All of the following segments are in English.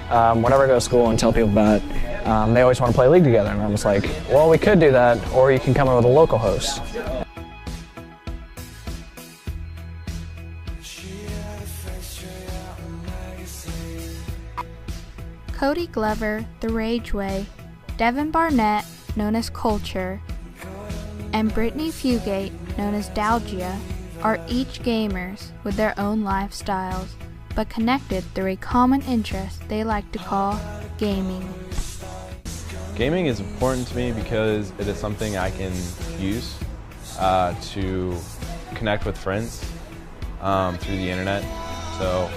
Whenever I go to school and tell people about it, they always want to play League together, and I'm just like, well, we could do that, or you can come in with a local host. Cody Glover, the Rageway, Devin Barnett, known as Culture, and Brittany Fugate, known as Dalgia, are each gamers with their own lifestyles, but connected through a common interest they like to call gaming. Gaming is important to me because it is something I can use to connect with friends through the internet. So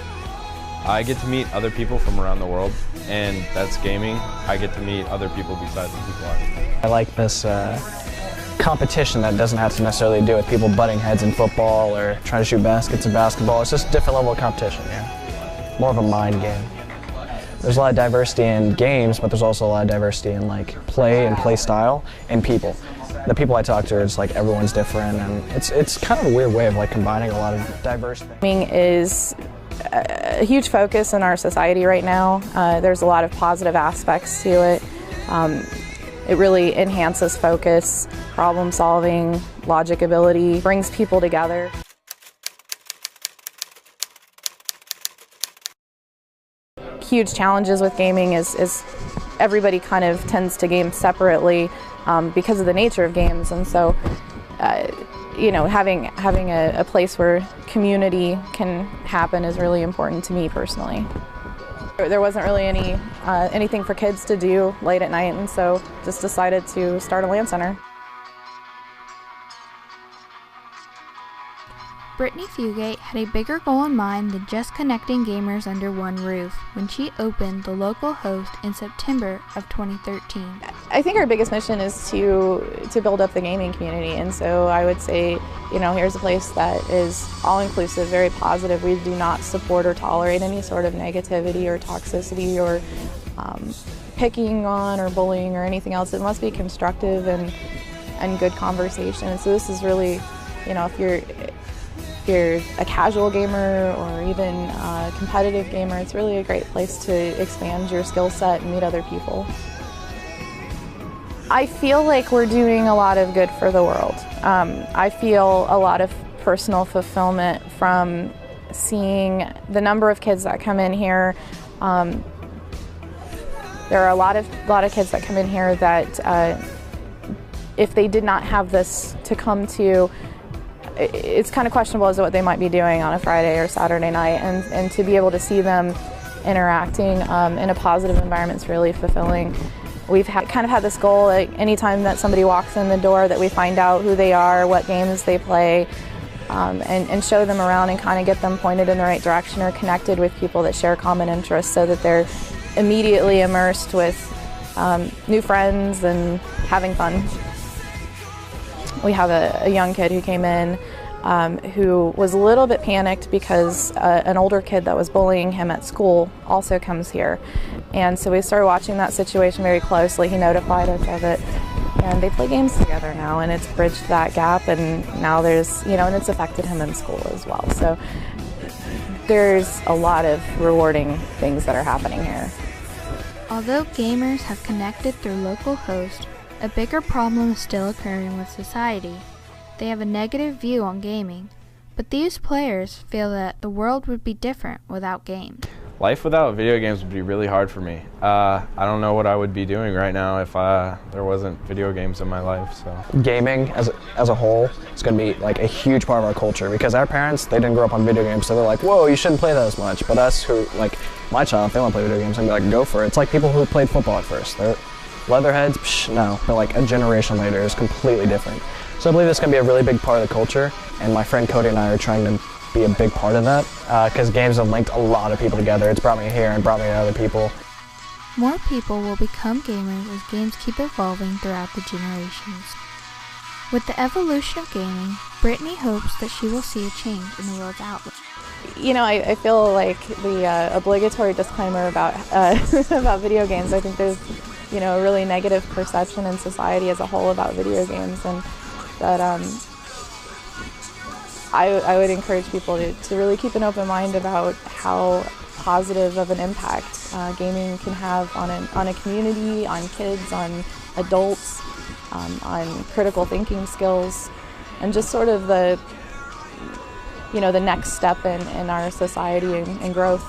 I get to meet other people from around the world, and that's gaming. I get to meet other people besides the people I like this competition that doesn't have to necessarily do with people butting heads in football or trying to shoot baskets in basketball. It's just a different level of competition, yeah. More of a mind game. There's a lot of diversity in games, but there's also a lot of diversity in like play and play style and people. The people I talk to are just like everyone's different, and it's kind of a weird way of like combining a lot of diverse things. Gaming is a huge focus in our society right now. There's a lot of positive aspects to it. It really enhances focus, problem solving, logic ability, brings people together. Huge challenges with gaming is everybody kind of tends to game separately because of the nature of games, and so you know, having a place where community can happen is really important to me personally. There wasn't really anything for kids to do late at night, and so just decided to start a LAN center. Brittany Fugate had a bigger goal in mind than just connecting gamers under one roof when she opened the local host in September of 2013. I think our biggest mission is to build up the gaming community, and so I would say, you know, here's a place that is all-inclusive, very positive. We do not support or tolerate any sort of negativity or toxicity or picking on or bullying or anything else. It must be constructive and good conversation. And so this is really, you know, if you're a casual gamer or even a competitive gamer, it's really a great place to expand your skill set and meet other people. I feel like we're doing a lot of good for the world. I feel a lot of personal fulfillment from seeing the number of kids that come in here. There are a lot of kids that come in here that if they did not have this to come to, it's kind of questionable as to what they might be doing on a Friday or Saturday night, and to be able to see them interacting in a positive environment is really fulfilling. We've kind of had this goal, like anytime that somebody walks in the door, that we find out who they are, what games they play, and show them around and kind of get them pointed in the right direction or connected with people that share common interests so that they're immediately immersed with new friends and having fun. We have a young kid who came in who was a little bit panicked because an older kid that was bullying him at school also comes here. And so we started watching that situation very closely. He notified us of it, and they play games together now, and it's bridged that gap, and now there's, you know, and it's affected him in school as well. So there's a lot of rewarding things that are happening here. Although gamers have connected through local hosts, a bigger problem is still occurring with society. They have a negative view on gaming, but these players feel that the world would be different without games. Life without video games would be really hard for me. I don't know what I would be doing right now if there wasn't video games in my life. So gaming as a whole is going to be like a huge part of our culture, because our parents, they didn't grow up on video games, so they're like, whoa, you shouldn't play that as much. But us who, like my child, if they want to play video games, I'm going to be like, go for it. It's like people who played football at first. They're leatherheads, psh, no, but like a generation later is completely different. So I believe this is going to be a really big part of the culture, and my friend Cody and I are trying to be a big part of that, because games have linked a lot of people together. It's brought me here and brought me to other people. More people will become gamers as games keep evolving throughout the generations. With the evolution of gaming, Brittany hopes that she will see a change in the world's outlook. You know, I feel like the obligatory disclaimer about about video games, I think there's, you know, a really negative perception in society as a whole about video games, and that I would encourage people to really keep an open mind about how positive of an impact gaming can have on a community, on kids, on adults, on critical thinking skills, and just sort of the next step in our society and growth.